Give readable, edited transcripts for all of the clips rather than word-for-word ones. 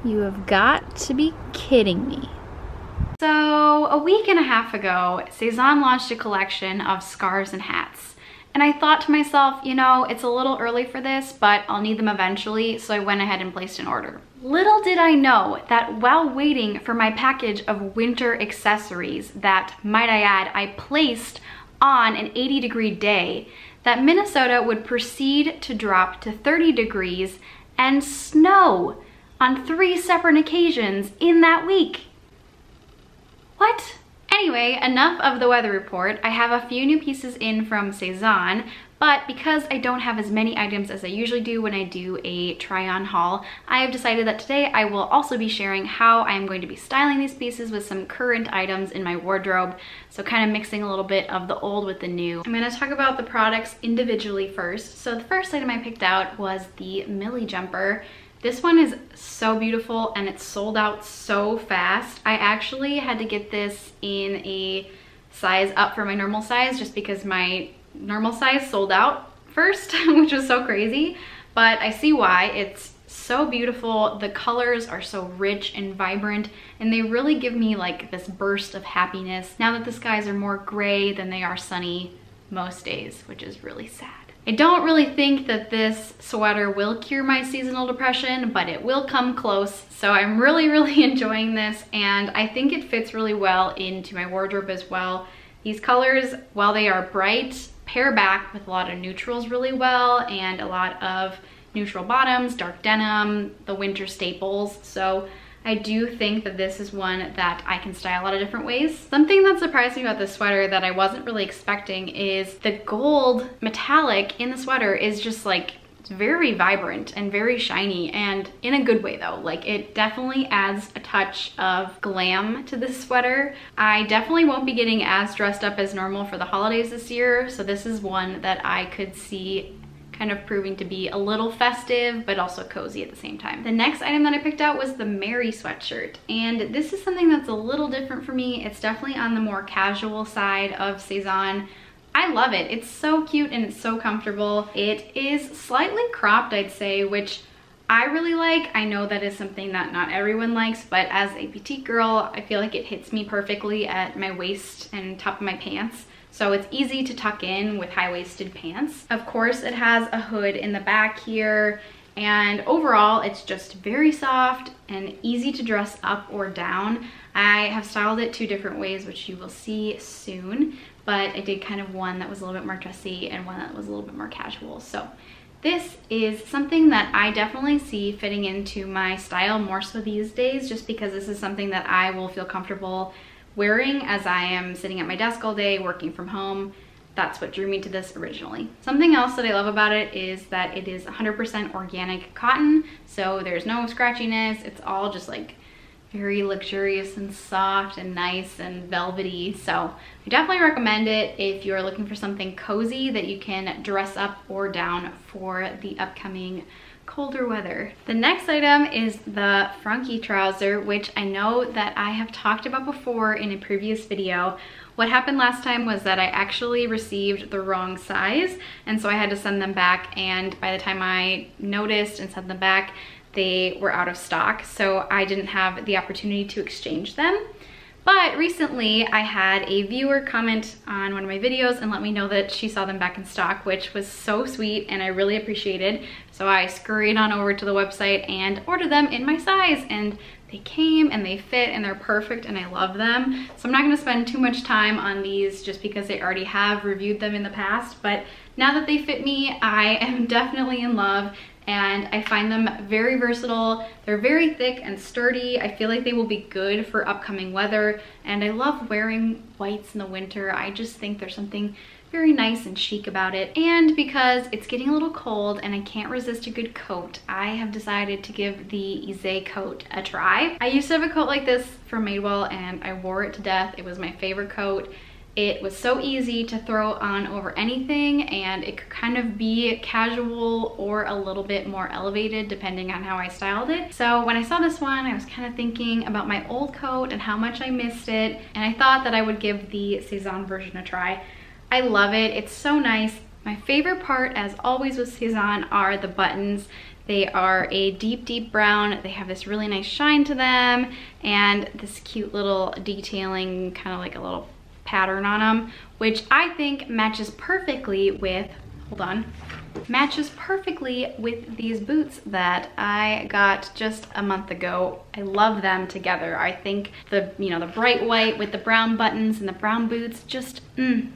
You have got to be kidding me. So a week and a half ago, Sezane launched a collection of scarves and hats. And I thought to myself, you know, it's a little early for this, but I'll need them eventually, so I went ahead and placed an order. Little did I know that while waiting for my package of winter accessories that, might I add, I placed on an 80-degree day, that Minnesota would proceed to drop to 30 degrees and snow on 3 separate occasions in that week. What? Anyway, enough of the weather report. I have a few new pieces in from Sezane, but because I don't have as many items as I usually do when I do a try-on haul, I have decided that today I will also be sharing how I am going to be styling these pieces with some current items in my wardrobe, so kind of mixing a little bit of the old with the new. I'm going to talk about the products individually first. So the first item I picked out was the Milli Jumper. This one is so beautiful and it's sold out so fast. I actually had to get this in a size up from my normal size just because my normal size sold out first, which was so crazy, but I see why. It's so beautiful. The colors are so rich and vibrant, and they really give me like this burst of happiness now that the skies are more gray than they are sunny most days, which is really sad. I don't really think that this sweater will cure my seasonal depression, but it will come close. So I'm really enjoying this, and I think it fits really well into my wardrobe as well. These colors, while they are bright, pair back with a lot of neutrals really well, and a lot of neutral bottoms, dark denim, the winter staples. So I do think that this is one that I can style a lot of different ways. Something that surprised me about this sweater that I wasn't really expecting is the gold metallic in the sweater is just like, it's very vibrant and very shiny, and in a good way though. Like, it definitely adds a touch of glam to this sweater. I definitely won't be getting as dressed up as normal for the holidays this year, so this is one that I could see kind of proving to be a little festive, but also cozy at the same time. The next item that I picked out was the Mary sweatshirt, and this is something that's a little different for me. It's definitely on the more casual side of Sezane. I love it. It's so cute and it's so comfortable. It is slightly cropped, I'd say, which I really like. I know that is something that not everyone likes, but as a petite girl, I feel like it hits me perfectly at my waist and top of my pants. So it's easy to tuck in with high-waisted pants. Of course, it has a hood in the back here, and overall, it's just very soft and easy to dress up or down. I have styled it 2 different ways, which you will see soon, but I did kind of one that was a little bit more dressy and one that was a little bit more casual. So this is something that I definitely see fitting into my style more so these days, just because this is something that I will feel comfortable wearing as I am sitting at my desk all day working from home. That's what drew me to this originally. Something else that I love about it is that it is 100% organic cotton, so there's no scratchiness. It's all just like very luxurious and soft and nice and velvety. So I definitely recommend it if you're looking for something cozy that you can dress up or down for the upcoming colder weather. The next item is the Frankie trouser, which I know that I have talked about before in a previous video. What happened last time was that I actually received the wrong size, and so I had to send them back, and by the time I noticed and sent them back, they were out of stock, so I didn't have the opportunity to exchange them. But recently I had a viewer comment on one of my videos and let me know that she saw them back in stock, which was so sweet and I really appreciated. So I scurried on over to the website and ordered them in my size, and they came and they fit and they're perfect and I love them. So I'm not going to spend too much time on these just because I already have reviewed them in the past, but now that they fit me, I am definitely in love. And I find them very versatile. They're very thick and sturdy. I feel like they will be good for upcoming weather, and I love wearing whites in the winter. I just think there's something very nice and chic about it. And because it's getting a little cold and I can't resist a good coat, I have decided to give the Sezane coat a try. I used to have a coat like this from Madewell and I wore it to death. It was my favorite coat. It was so easy to throw on over anything, and it could kind of be casual or a little bit more elevated depending on how I styled it. So when I saw this one, I was kind of thinking about my old coat and how much I missed it, and I thought that I would give the Sezane version a try. I love it. It's so nice. My favorite part, as always with Sezane, are the buttons. They are a deep, deep brown. They have this really nice shine to them and this cute little detailing, kind of like a little pattern on them, which I think matches perfectly with, matches perfectly with these boots that I got just a month ago. I love them together. I think the, you know, the bright white with the brown buttons and the brown boots, just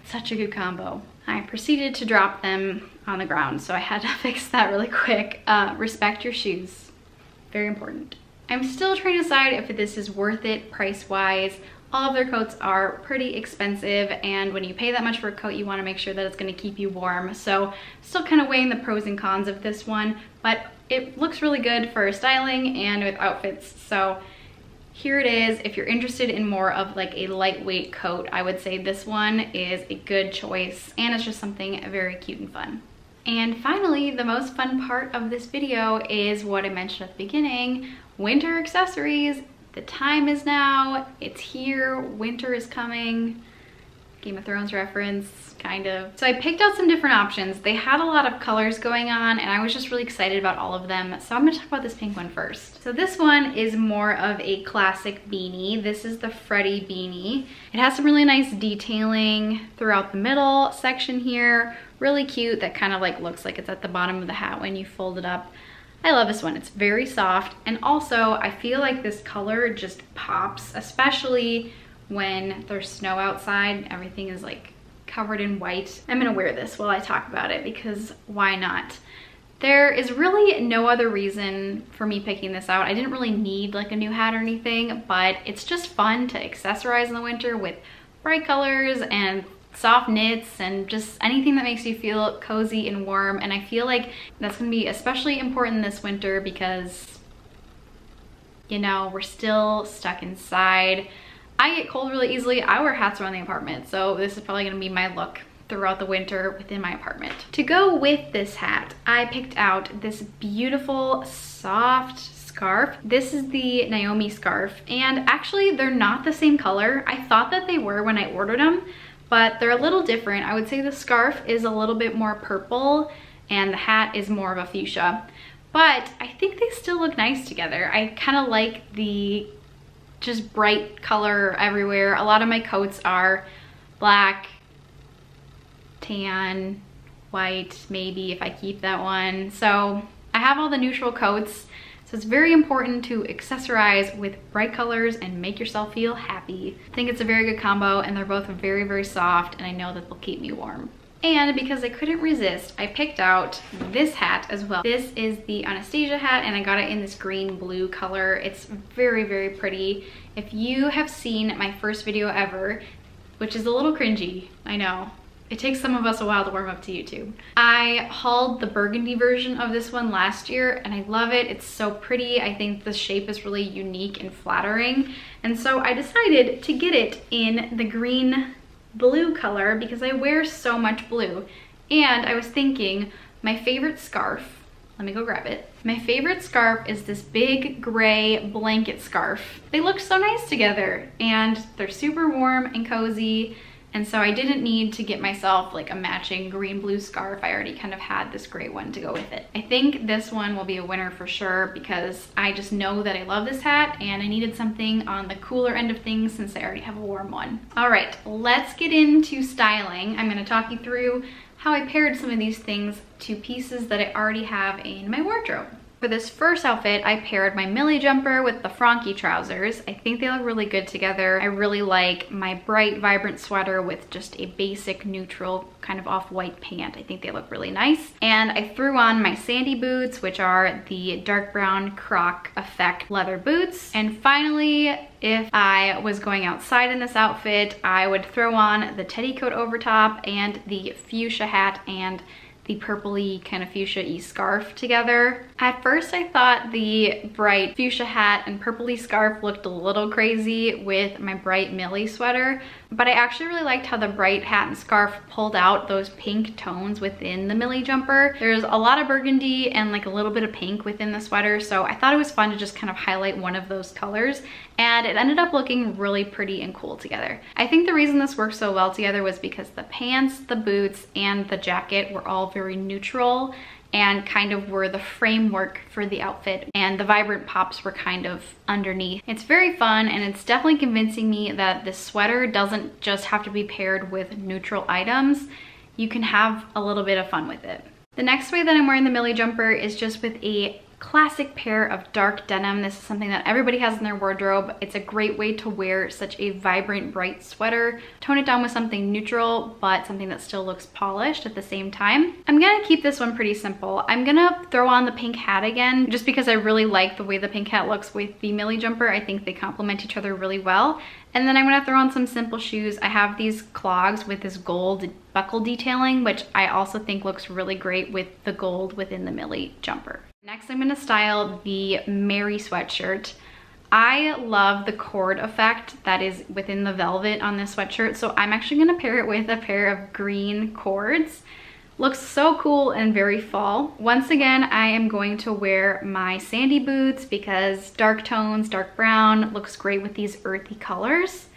such a good combo. I proceeded to drop them on the ground, so I had to fix that really quick. Respect your shoes, very important. I'm still trying to decide if this is worth it price-wise. All of their coats are pretty expensive, and when you pay that much for a coat, you want to make sure that it's going to keep you warm. So still kind of weighing the pros and cons of this one, but it looks really good for styling and with outfits. So here it is. If you're interested in more of like a lightweight coat, I would say this one is a good choice, and it's just something very cute and fun. And finally, the most fun part of this video is what I mentioned at the beginning, winter accessories. The time is now, it's here, winter is coming. Game of Thrones reference, kind of. So I picked out some different options. They had a lot of colors going on, and I was just really excited about all of them. So I'm gonna talk about this pink one first. So this one is more of a classic beanie. This is the Freddie beanie. It has some really nice detailing throughout the middle section here. Really cute, that kind of like looks like it's at the bottom of the hat when you fold it up. I love this one. It's very soft, and also I feel like this color just pops, especially when there's snow outside. Everything is like covered in white. I'm gonna wear this while I talk about it because why not? There is really no other reason for me picking this out. I didn't really need like a new hat or anything, but it's just fun to accessorize in the winter with bright colors and soft knits and just anything that makes you feel cozy and warm. And I feel like that's gonna be especially important this winter because, you know, we're still stuck inside. I get cold really easily. I wear hats around the apartment, so this is probably gonna be my look throughout the winter within my apartment. To go with this hat, I picked out this beautiful soft scarf. This is the Naomi scarf, and actually they're not the same color. I thought that they were when I ordered them, but they're a little different. I would say the scarf is a little bit more purple and the hat is more of a fuchsia, but I think they still look nice together. I kind of like the just bright color everywhere. A lot of my coats are black, tan, white, maybe if I keep that one. So I have all the neutral coats. So it's very important to accessorize with bright colors and make yourself feel happy. I think it's a very good combo, and they're both very, very soft, and I know that they'll keep me warm. And because I couldn't resist, I picked out this hat as well. This is the Anastasia hat, and I got it in this green blue color. It's very, very pretty. If you have seen my first video ever, which is a little cringy, I know. It takes some of us a while to warm up to YouTube. I hauled the burgundy version of this one last year, and I love it. It's so pretty. I think the shape is really unique and flattering. And so I decided to get it in the green blue color because I wear so much blue. And I was thinking my favorite scarf, let me go grab it. My favorite scarf is this big gray blanket scarf. They look so nice together, and they're super warm and cozy. And so I didn't need to get myself like a matching green blue scarf. I already kind of had this gray one to go with it. I think this one will be a winner for sure because I just know that I love this hat, and I needed something on the cooler end of things since I already have a warm one. All right, let's get into styling. I'm gonna talk you through how I paired some of these things to pieces that I already have in my wardrobe. For this first outfit, I paired my Milli Jumper with the Frankie Trousers. I think they look really good together. I really like my bright, vibrant sweater with just a basic neutral kind of off-white pant. I think they look really nice. And I threw on my sandy boots, which are the dark brown croc effect leather boots. And finally, if I was going outside in this outfit, I would throw on the teddy coat over top and the fuchsia hat and the purpley kind of fuchsia-y scarf together. At first I thought the bright fuchsia hat and purpley scarf looked a little crazy with my bright Milli sweater, but I actually really liked how the bright hat and scarf pulled out those pink tones within the Milli Jumper. There's a lot of burgundy and like a little bit of pink within the sweater, so I thought it was fun to just kind of highlight one of those colors, and it ended up looking really pretty and cool together. I think the reason this worked so well together was because the pants, the boots, and the jacket were all very neutral, and kind of were the framework for the outfit, and the vibrant pops were kind of underneath. It's very fun, and it's definitely convincing me that this sweater doesn't just have to be paired with neutral items. You can have a little bit of fun with it. The next way that I'm wearing the Milli Jumper is just with a classic pair of dark denim. This is something that everybody has in their wardrobe. It's a great way to wear such a vibrant, bright sweater. Tone it down with something neutral, but something that still looks polished at the same time. I'm gonna keep this one pretty simple. I'm gonna throw on the pink hat again, just because I really like the way the pink hat looks with the Milli Jumper. I think they complement each other really well. And then I'm gonna throw on some simple shoes. I have these clogs with this gold buckle detailing, which I also think looks really great with the gold within the Milli Jumper. Next, I'm gonna style the Mary sweatshirt. I love the cord effect that is within the velvet on this sweatshirt, so I'm actually gonna pair it with a pair of green cords. Looks so cool and very fall. Once again, I am going to wear my sandy boots because dark tones, dark brown, looks great with these earthy colors.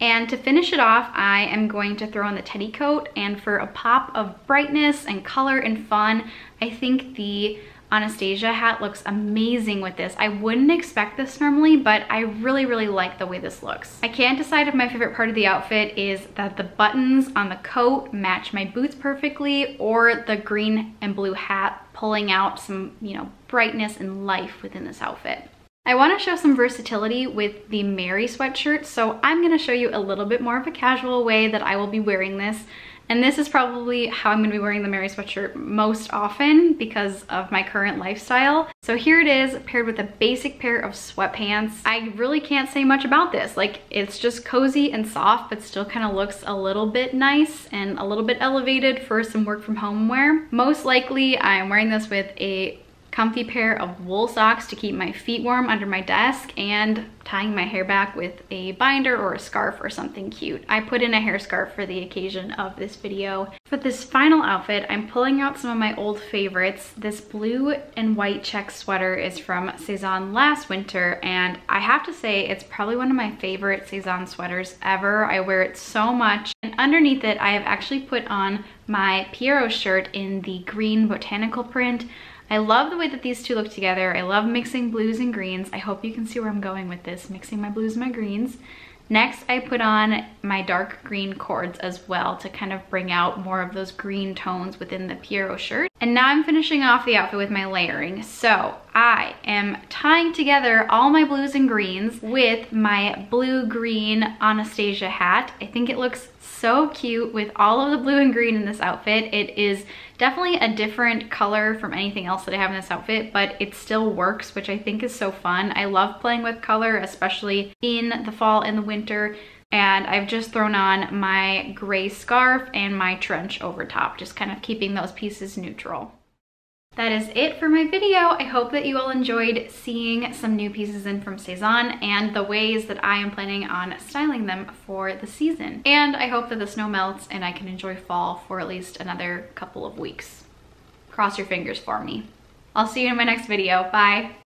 And to finish it off, I am going to throw on the teddy coat, and for a pop of brightness and color and fun, I think the Anastasia hat looks amazing with this. I wouldn't expect this normally, but I really, really like the way this looks. I can't decide if my favorite part of the outfit is that the buttons on the coat match my boots perfectly, or the green and blue hat pulling out some, you know, brightness and life within this outfit. I want to show some versatility with the Mary sweatshirt, so I'm going to show you a little bit more of a casual way that I will be wearing this. And this is probably how I'm gonna be wearing the Mary sweatshirt most often because of my current lifestyle. So here it is, paired with a basic pair of sweatpants. I really can't say much about this. Like, it's just cozy and soft, but still kind of looks a little bit nice and a little bit elevated for some work from home wear. Most likely, I'm wearing this with a comfy pair of wool socks to keep my feet warm under my desk, and tying my hair back with a binder or a scarf or something cute. I put in a hair scarf for the occasion of this video. For this final outfit, I'm pulling out some of my old favorites. This blue and white check sweater is from Sezane last winter, and I have to say it's probably one of my favorite Sezane sweaters ever. I wear it so much. And underneath it, I have actually put on my Pierrot shirt in the green botanical print. I love the way that these two look together. I love mixing blues and greens. I hope you can see where I'm going with this, mixing my blues and my greens. Next, I put on my dark green cords as well to kind of bring out more of those green tones within the Pierrot shirt. And now I'm finishing off the outfit with my layering. So I am tying together all my blues and greens with my blue-green Anastasia hat. I think it looks so cute with all of the blue and green in this outfit. It is definitely a different color from anything else that I have in this outfit, but it still works, which I think is so fun. I love playing with color, especially in the fall and the winter. And I've just thrown on my gray scarf and my trench over top, just kind of keeping those pieces neutral. That is it for my video. I hope that you all enjoyed seeing some new pieces in from Sezane and the ways that I am planning on styling them for the season. And I hope that the snow melts and I can enjoy fall for at least another couple of weeks. Cross your fingers for me. I'll see you in my next video. Bye.